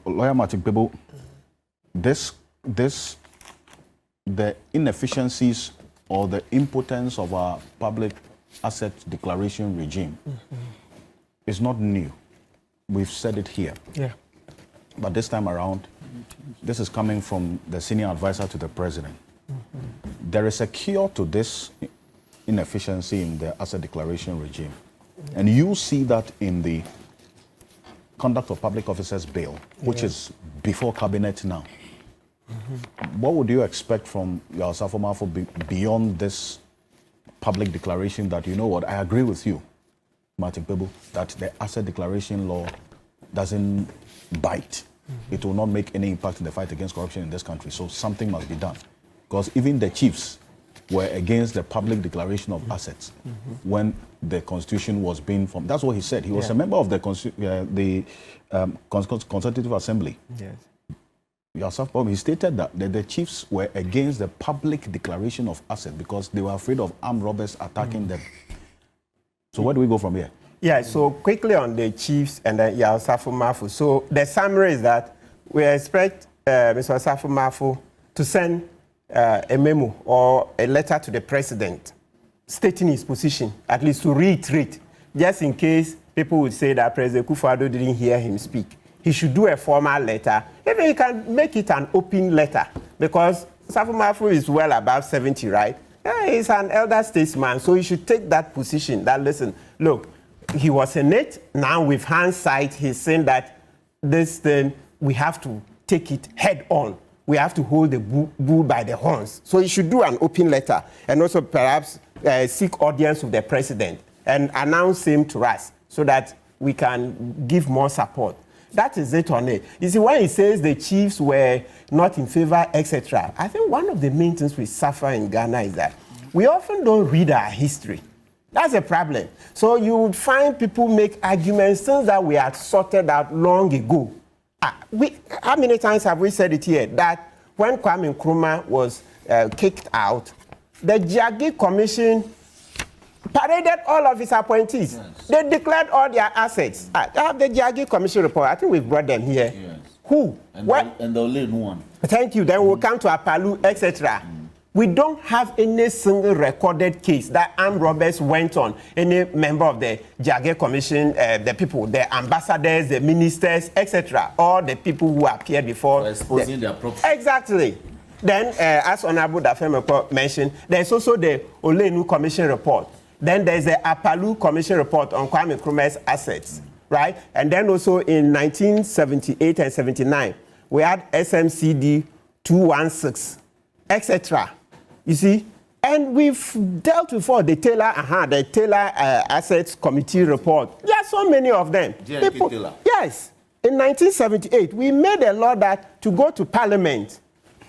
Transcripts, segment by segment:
Lawyer Martin Kpebu, the inefficiencies or the impotence of our public asset declaration regime is not new. We've said it here. Yeah. But this time around, this is coming from the senior advisor to the president. There is a cure to this inefficiency in the asset declaration regime. And you see that in the Conduct of Public Officers Bill, which is before cabinet now. What would you expect from your Safomafo beyond this public declaration that, you know what, I agree with you, Martin Kpebu, that the asset declaration law doesn't bite. It will not make any impact in the fight against corruption in this country. So something must be done. Because even the chiefs were against the public declaration of assets when the constitution was being formed. That's what he said. He was a member of the Consultative Assembly. Yes. He stated that the chiefs were against the public declaration of assets because they were afraid of armed robbers attacking them. So where do we go from here? Yeah, so quickly on the chiefs and then Osafo Mafu. So the summary is that we expect Mr. Osafo Mafu to send a memo or a letter to the president stating his position, at least to reiterate, just in case people would say that President Kufuor didn't hear him speak. He should do a formal letter. Maybe he can make it an open letter because Osafo Mafu is well above 70, right? Yeah, he's an elder statesman, so he should take that position that, listen, look, he was in it. Now with hindsight, he's saying that this thing, we have to take it head on. We have to hold the bull by the horns. So he should do an open letter and also perhaps seek audience with the president and announce him to us so that we can give more support. That is it on it. You see, when he says the chiefs were not in favor, etc., I think one of the main things we suffer in Ghana is that we often don't read our history. That's a problem. So you would find people make arguments, things that we had sorted out long ago. How many times have we said it here that when Kwame Nkrumah was kicked out, the Jaggi Commission paraded all of his appointees. Yes. They declared all their assets. I have the Jaggi Commission report. I think we've brought them here. Yes. Who? And the only one. Thank you. Then we'll come to Apalu, etc. We don't have any single recorded case that armed robbers went on. Any member of the Jaggi Commission, the people, the ambassadors, the ministers, etc. All the people who appeared before. For exposing their property. Exactly. Then, as Honorable Dafemepo mentioned, there's also the Olenu Commission report. Then there's the Apalu Commission report on Kwame Nkrumah's assets, right? And then also in 1978 and 79, we had SMCD 216, etc. You see? And we've dealt before the Taylor Assets Committee report. There are so many of them. Taylor. Yes. In 1978, we made a law that to go to Parliament,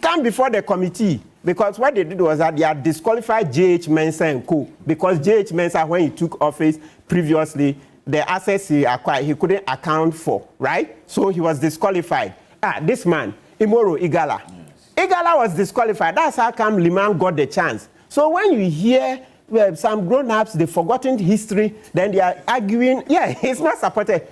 come before the committee, because what they did was that they had disqualified J.H. Mensah and co. Because J.H. Mensah, when he took office previously, the assets he acquired, he couldn't account for, right? So he was disqualified. This man, Imoro Igala. Yes. Igala was disqualified. That's how come Liman got the chance. So when you hear some grown-ups, they've forgotten history, then they are arguing, he's not supported.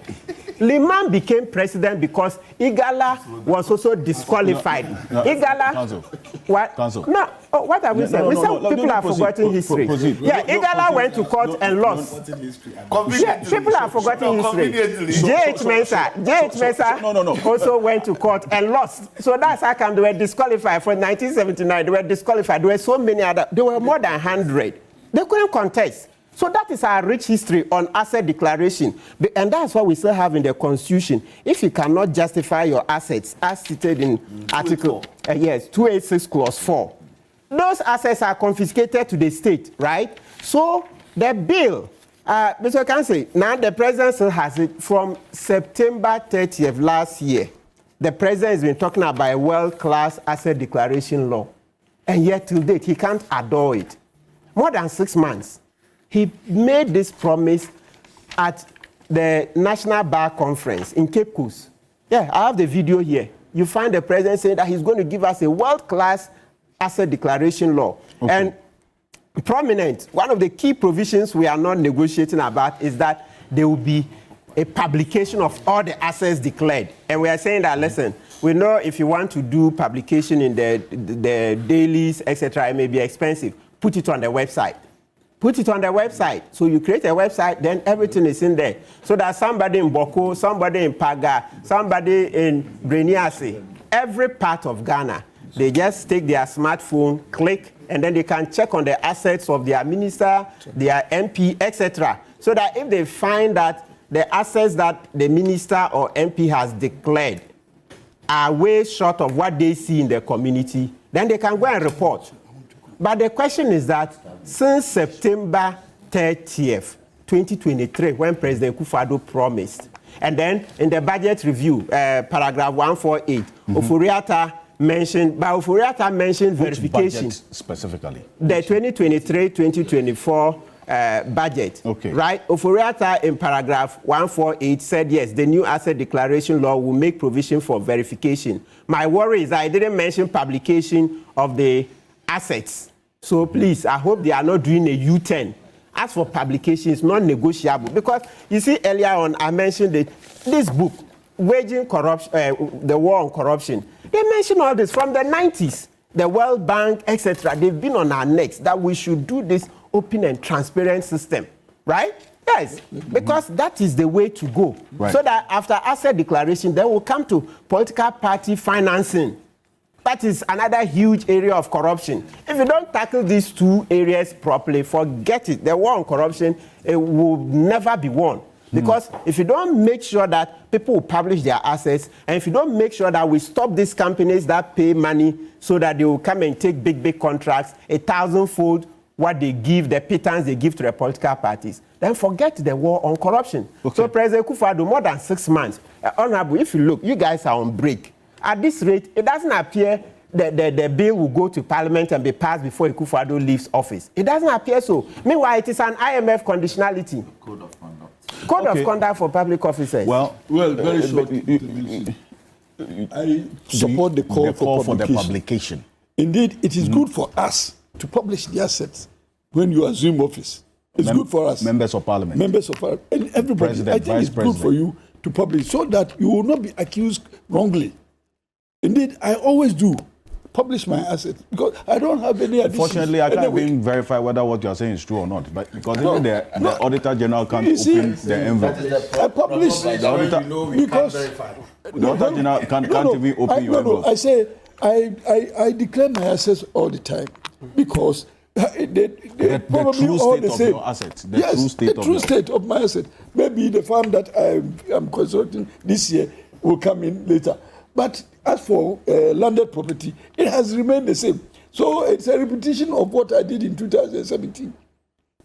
Liman became president because Igala was also disqualified. Igala... Council. What? Council. No, what have we said? We said people have forgotten history. Igala went to court and lost. People have forgotten history. J.H. Mensah also went to court and lost. So that's how come they were disqualified. For 1979, they were disqualified. There were so many other... There were more than 100. They couldn't contest. So that is our rich history on asset declaration. And that's what we still have in the Constitution. If you cannot justify your assets, as stated in Article 286 Clause 4, those assets are confiscated to the state, right? So the bill, Mr. Kansi, now the president still has it from September 30th last year. The president has been talking about a world-class asset declaration law. And yet till date, he can't adore it. More than 6 months. He made this promise at the National Bar Conference in Cape Coast. Yeah, I have the video here. You find the president saying that he's going to give us a world-class asset declaration law. Okay. And prominent, one of the key provisions we are not negotiating about is that there will be a publication of all the assets declared. And we are saying that, listen, we know if you want to do publication in the dailies, etc., it may be expensive. Put it on the website. Put it on the website. So you create a website, then everything is in there. So that somebody in Boko, somebody in Paga, somebody in Breniasi, every part of Ghana, they just take their smartphone, click, and then they can check on the assets of their minister, their MP, etc. So that if they find that the assets that the minister or MP has declared are way short of what they see in the community, then they can go and report. But the question is that since September 30th, 2023, when President Akufo-Addo promised, and then in the budget review, paragraph 148, Ofori-Atta mentioned, verification. Budget specifically? The 2023-2024 budget, okay. Right? Ofori-Atta in paragraph 148 said, yes, the new asset declaration law will make provision for verification. My worry is I didn't mention publication of the assets. So please, I hope they are not doing a U-turn. As for publication, it's not negotiable. Because you see, earlier on, I mentioned this book, Waging Corruption, the War on Corruption. They mentioned all this from the 90s. The World Bank, etc. They've been on our necks that we should do this open and transparent system, right? Yes, because that is the way to go. Right. So that after asset declaration, then we'll come to political party financing. That is another huge area of corruption. If you don't tackle these two areas properly, forget it. The war on corruption, it will never be won. Because if you don't make sure that people will publish their assets, and if you don't make sure that we stop these companies that pay money so that they will come and take big contracts, 1,000-fold what they give, the pittance they give to the political parties, then forget the war on corruption. Okay. So President Akufo-Addo, more than 6 months. Honorable, if you look, you guys are on break. At this rate, it doesn't appear the bill will go to Parliament and be passed before Akufo-Addo leaves office. It doesn't appear so. Meanwhile, it is an IMF conditionality. Code of conduct. Code of conduct for public officers. Well, very short. I support the call for the publication. Indeed, it is good for us to publish the assets when you assume office. It's good for us. Members of Parliament. Members of Parliament. And everybody. President, I think it's good for you to publish so that you will not be accused wrongly. Indeed, I always do publish my assets because I don't have any addition. Fortunately, I can't even verify whether what you are saying is true or not. But because even the Auditor General can't open the envelope. I publish the auditor, because the Auditor General can't even open your envelope. I say I declare my assets all the time because they probably true all state the of same. Your assets. The Yes, true state the true state of my assets. Maybe the farm that I am consulting this year will come in later. But as for landed property, it has remained the same. So it's a repetition of what I did in 2017.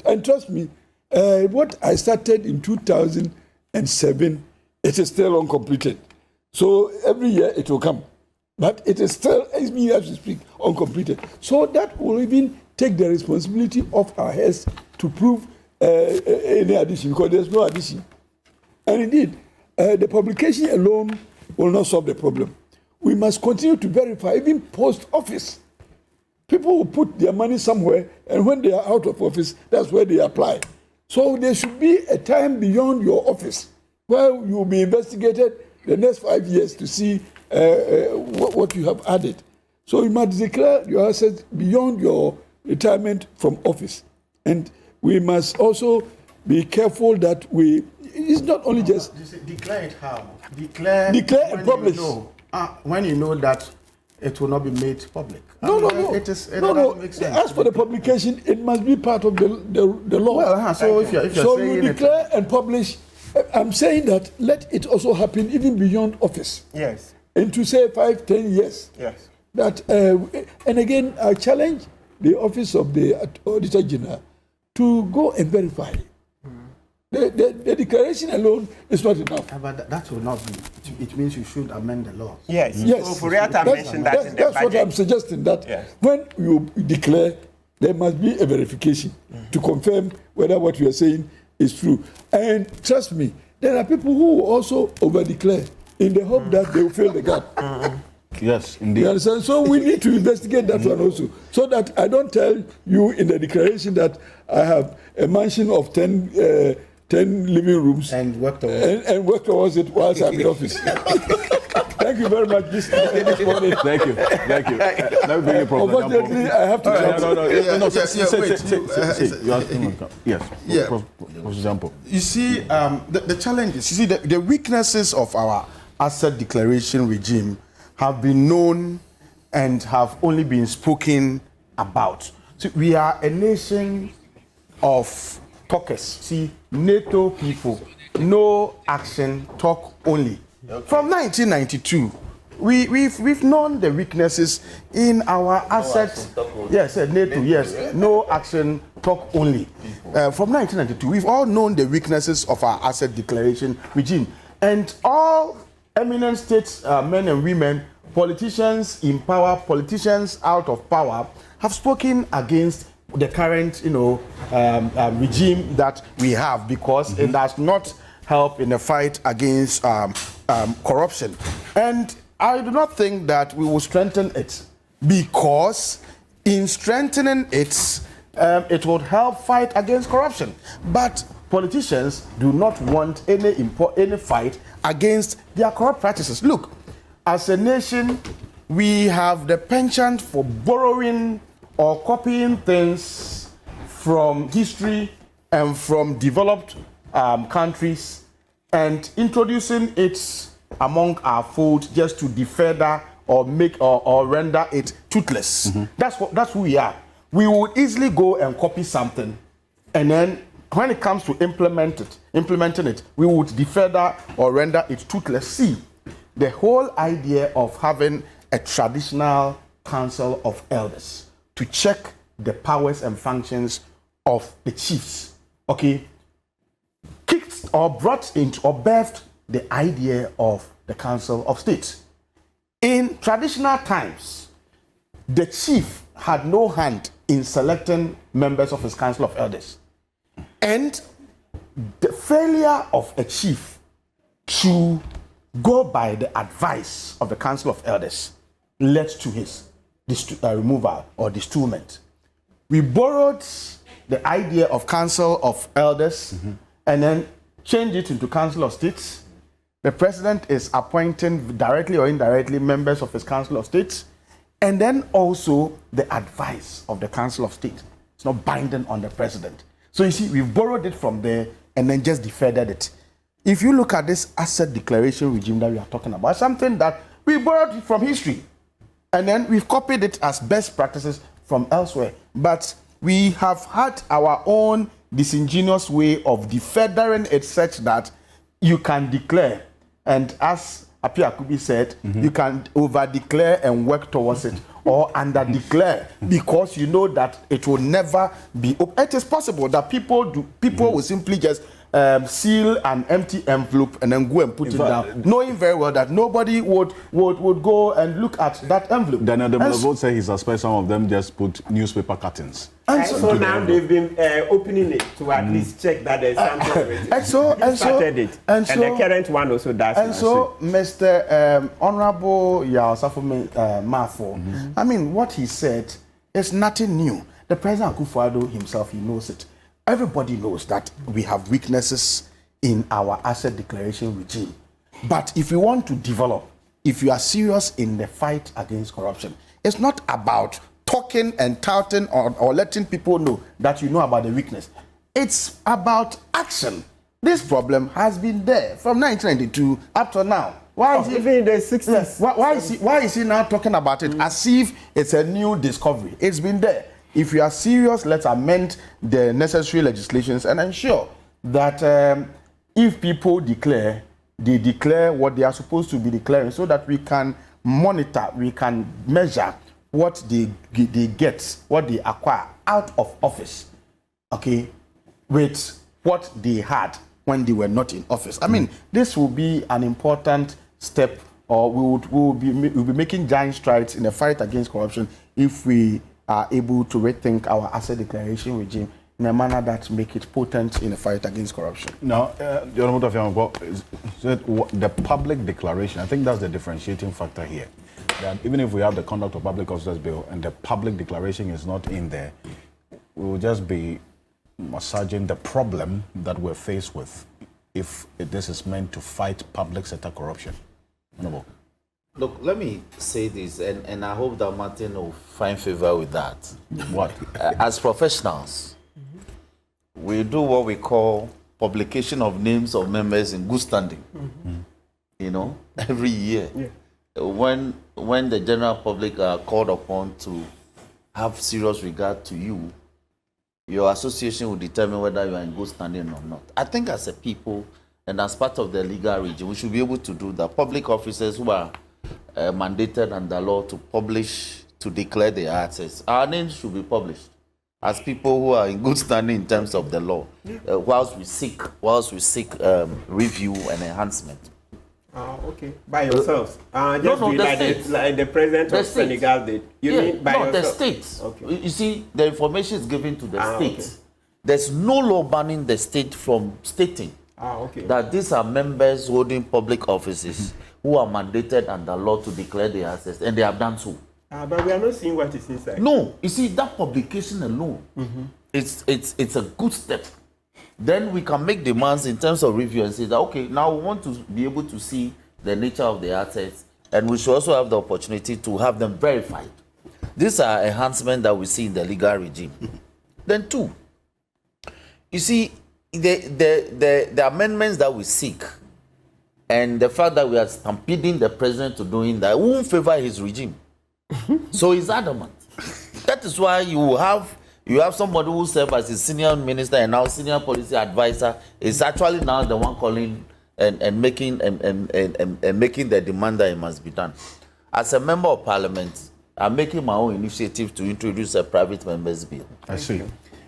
And trust me, what I started in 2007, it is still uncompleted. So every year it will come. But it is still, as we have to speak, uncompleted. So that will even take the responsibility off our heads to prove any addition, because there's no addition. And indeed, the publication alone will not solve the problem. We must continue to verify, even post-office. People will put their money somewhere, and when they are out of office, that's where they apply. So there should be a time beyond your office where you will be investigated the next 5 years to see what you have added. So you must declare your assets beyond your retirement from office. And we must also be careful that it's not only just... Declare it how? Declare and publish. When you know that it will not be made public. No. It makes sense. As for the publication, it must be part of the law. Well, so if you're so saying you declare and publish. I'm saying that let it also happen even beyond office. Yes. Into say 5-10 years. Yes. That and again, I challenge the office of the Auditor General to go and verify. The declaration alone is not enough. But that will not be. It means you should amend the law. Yes. Yes. So Ofori-Atta mentioned that in the that's what budget. I'm suggesting, that when you declare, there must be a verification to confirm whether what you are saying is true. And trust me, there are people who also over-declare in the hope that they will fill the gap. Yes, indeed. You understand? So we need to investigate that one also, so that I don't tell you in the declaration that I have a mansion of 10 10 living rooms And work towards and work towards it whilst I'm in office. Thank you very much this morning. Thank you. Let me bring you Professor Unfortunately, I have to jump. Yes. Yeah. For example. You see, the challenges, you see, the weaknesses of our asset declaration regime have been known and have only been spoken about. So we are a nation of talkers. See, NATO people, no action, talk only. From 1992, we've known the weaknesses in our assets. Yes, NATO, yes, no action, talk only. From 1992, we've all known the weaknesses of our asset declaration regime. And all eminent states, men and women, politicians in power, politicians out of power, have spoken against the current, regime that we have, because it does not help in the fight against corruption. And I do not think that we will strengthen it, because in strengthening it, it would help fight against corruption. But politicians do not want any fight against their corrupt practices. Look, as a nation, we have the penchant for borrowing or copying things from history and from developed countries and introducing it among our fold just to defeather or make or render it toothless. That's who we are. We would easily go and copy something, and then when it comes to implementing it, we would defeather or render it toothless. See, the whole idea of having a traditional council of elders to check the powers and functions of the chiefs, okay, kicked or brought into or birthed the idea of the Council of State. In traditional times, the chief had no hand in selecting members of his Council of Elders. And the failure of a chief to go by the advice of the Council of Elders led to his removal or destoolment. We borrowed the idea of Council of Elders and then changed it into Council of States. The president is appointing directly or indirectly members of his Council of States, and then also the advice of the Council of State. It's not binding on the president. So you see, we've borrowed it from there and then just defeated it. If you look at this asset declaration regime that we are talking about, something that we borrowed it from history, and then we've copied it as best practices from elsewhere. But we have had our own disingenuous way of defeathering it such that you can declare, and as Apia Akubi said, you can over-declare and work towards it, or under-declare, because you know that it will never be open. It is possible that people will simply just seal an empty envelope and then go and put it down, knowing very well that nobody would go and look at that envelope. Daniel Demulavo said he suspects some of them just put newspaper cuttings. And so now they've been opening it to at least check that there's something already. And the current one also does. And so, Mr. Honorable Yaosafo Mafo, I mean, what he said is nothing new. The President Akufo-Addo himself, he knows it. Everybody knows that we have weaknesses in our asset declaration regime. But if you want to develop, if you are serious in the fight against corruption, it's not about talking and touting or letting people know that you know about the weakness. It's about action. This problem has been there from 1992 up to now. Why is even in the 60s? Yes, why is he now talking about it as if it's a new discovery? It's been there. If you are serious, let's amend the necessary legislations and ensure that if people declare, they declare what they are supposed to be declaring, so that we can monitor, we can measure what they get, what they acquire out of office, okay, with what they had when they were not in office. I mean, this will be an important step, or we'll be making giant strides in the fight against corruption if we are able to rethink our asset declaration regime in a manner that make it potent in the fight against corruption. Now, the Honorable Tafiamo said the public declaration, I think that's the differentiating factor here. That even if we have the Conduct of Public Officers Bill and the public declaration is not in there, we will just be massaging the problem that we're faced with if this is meant to fight public sector corruption? Honorable. Look, let me say this, and I hope that Martin will find favor with that. What? As professionals, we do what we call publication of names of members in good standing. You know, every year. When the general public are called upon to have serious regard to you, your association will determine whether you are in good standing or not. I think as a people and as part of the legal regime, we should be able to do that. Public officers who are mandated under law to publish, to declare their assets, our names should be published as people who are in good standing in terms of the law, whilst we seek review and enhancement. Okay. By yourselves? Just no, the like states. like the president The of states. Senegal did. You mean by no, yourself? the states. Okay. You see, the information is given to the states. Okay. There's no law banning the state from stating Okay. that these are members holding public offices who are mandated under law to declare their assets, and they have done so. But we are not seeing what is inside. No, you see, that publication alone, it's a good step. Then we can make demands in terms of review and say that, okay, now we want to be able to see the nature of the assets, and we should also have the opportunity to have them verified. These are enhancements that we see in the legal regime. Then two, you see, the amendments that we seek and the fact that we are stampeding the president to doing that won't favor his regime. So he's adamant. That is why you have somebody who served as a senior minister and now senior policy advisor is actually now the one calling and making the demand that it must be done. As a member of parliament, I'm making my own initiative to introduce a private members bill. I see.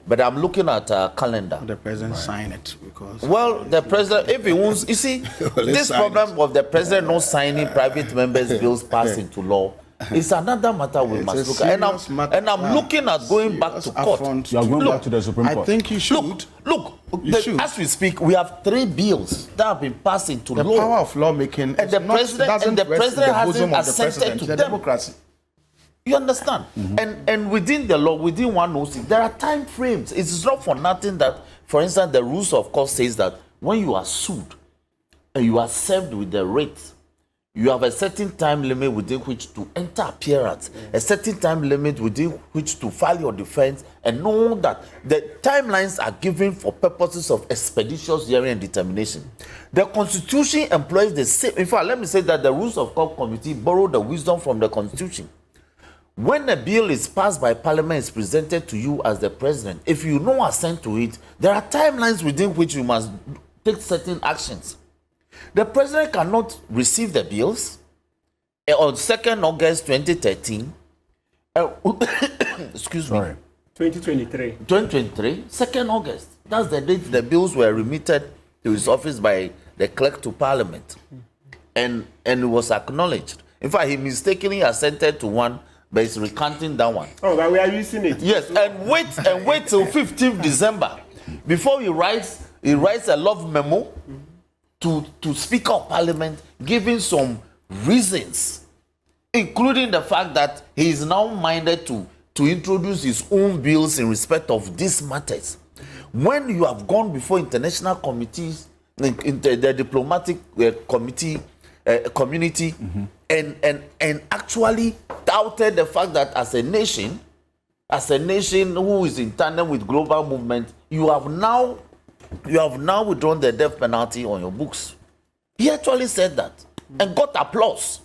But I'm looking at a calendar. The president sign it because. Well, the president, if he wants, you see, this sign problem of the president not signing private members bills passed into law is another matter we must look at. And I'm looking at going back to court. You are going back to the Supreme Court. I think you should. Look, You should. as we speak, we have 3 bills that have been passed into The law. power of lawmaking And the president hasn't bosom of the assented president. to The them. democracy. You understand? And within the law, within 106, there are time frames. It's not for nothing that, for instance, the rules of court says that when you are sued and you are served with the writ, you have a certain time limit within which to enter appearance, a certain time limit within which to file your defense, and know that the timelines are given for purposes of expeditious hearing and determination. The Constitution employs the same. In fact, let me say that the Rules of Court Committee borrow the wisdom from the Constitution. When a bill is passed by Parliament, is presented to you as the president, if you no assent to it, there are timelines within which you must take certain actions. The president cannot receive the bills on 2nd August 2013. Excuse Sorry. me. 2023. 2023, 2nd August. That's the date the bills were remitted to his office by the clerk to Parliament. And it was acknowledged. In fact, he mistakenly assented to one, but he's recanting that one. Oh, but we are using it. Yes, and wait till 15th December before he writes a love memo to Speaker of Parliament, giving some reasons, including the fact that he is now minded to introduce his own bills in respect of these matters. When you have gone before international committees, in the diplomatic community, and actually doubted the fact that as a nation who is in tandem with global movement, you have now withdrawn the death penalty on your books. He actually said that and got applause.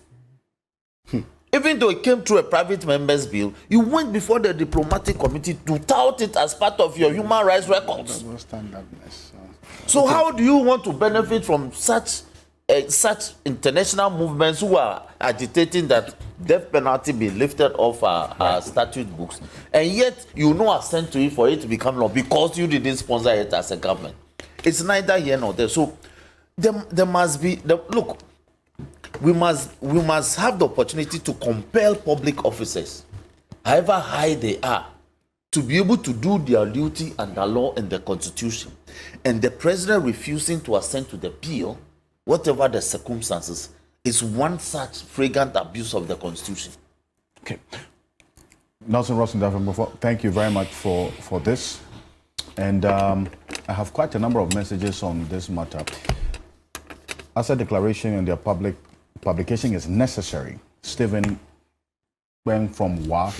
Even though it came through a private members bill, you went before the diplomatic committee to tout it as part of your human rights records. So how do you want to benefit from such international movements who are agitating that death penalty be lifted off our statute books, and yet you no assent to it for it to become law because you didn't sponsor it as a government? It's neither here nor there. So there must be look. We must have the opportunity to compel public officers, however high they are, to be able to do their duty under law and the Constitution. And the president refusing to assent to the bill, whatever the circumstances, is one such flagrant abuse of the Constitution. Okay. Nelson Ross, thank you very much for this. And I have quite a number of messages on this matter. Asset declaration and their publication is necessary. Stephen Beng from WA.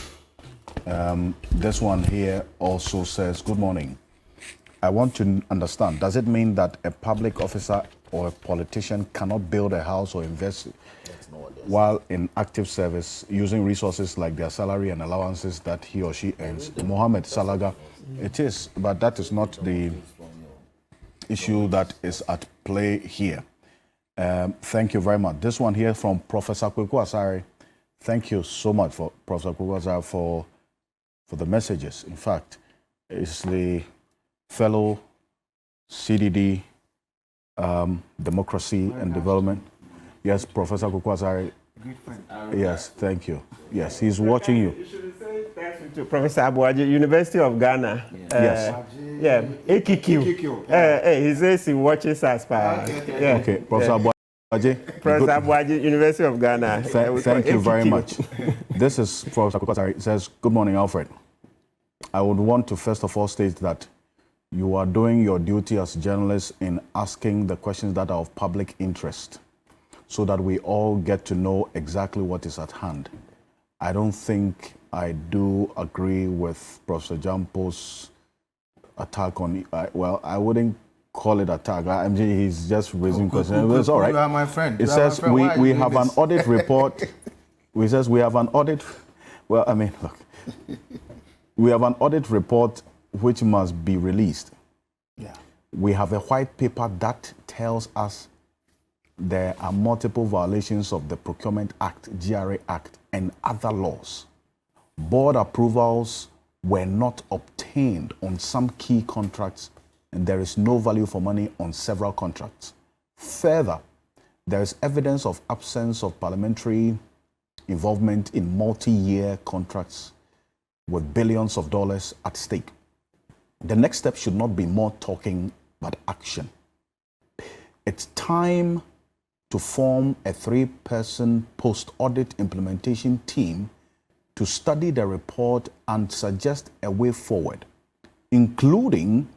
This one here also says, good morning. I want to understand, does it mean that a public officer or a politician cannot build a house or invest while in active service using resources like their salary and allowances that he or she earns? Mohammed Salaga, it is, but that is not the issue that is at play here. Thank you very much. This one here from Professor Kweku Asare. Thank you so much for Professor Kweku Asare for the messages. In fact, it's the fellow CDD Democracy and Development. Yes, Professor Kweku Asare. Yes, thank you. Yes, he's watching you. You should say thanks to Professor Abuaji, University of Ghana. Yes. Yeah, AQQ. He says he watches us. Yeah. Okay, Professor Abuaji. Professor Abuaji, University of Ghana. Thank you very much. This is Professor Kweku Asare. It says, good morning, Alfred. I would want to first of all state that you are doing your duty as journalists in asking the questions that are of public interest so that we all get to know exactly what is at hand. I don't think I do agree with Professor Jampo's attack on, well, I wouldn't call it attack. He's just raising questions. It's all right. You are my friend. It says we have an audit report. It says we have an audit. Well, I mean, look. We have an audit report which must be released. Yeah. We have a white paper that tells us there are multiple violations of the Procurement Act, GRA Act, and other laws. Board approvals were not obtained on some key contracts, and there is no value for money on several contracts. Further, there is evidence of absence of parliamentary involvement in multi-year contracts with billions of dollars at stake. The next step should not be more talking, but action. It's time to form a 3-person post-audit implementation team to study the report and suggest a way forward, including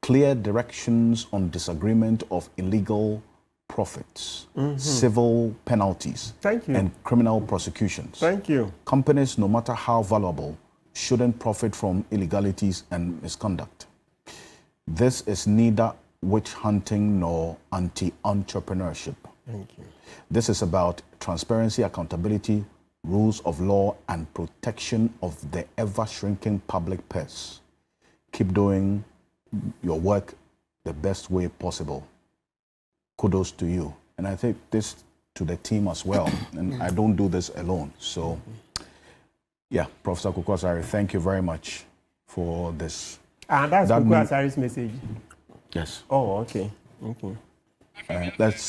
clear directions on disagreement of illegal profits, civil penalties, and criminal prosecutions. Thank you. Companies, no matter how valuable, shouldn't profit from illegalities and misconduct. This is neither witch hunting nor anti-entrepreneurship. Thank you. This is about transparency, accountability, rules of law, and protection of the ever-shrinking public purse. Keep doing your work the best way possible. Kudos to you. And I think this to the team as well. And I don't do this alone. So, yeah, Professor Kweku Asare, thank you very much for this. And that's Kweku Asare's message. Yes. Oh, okay. Okay. Let's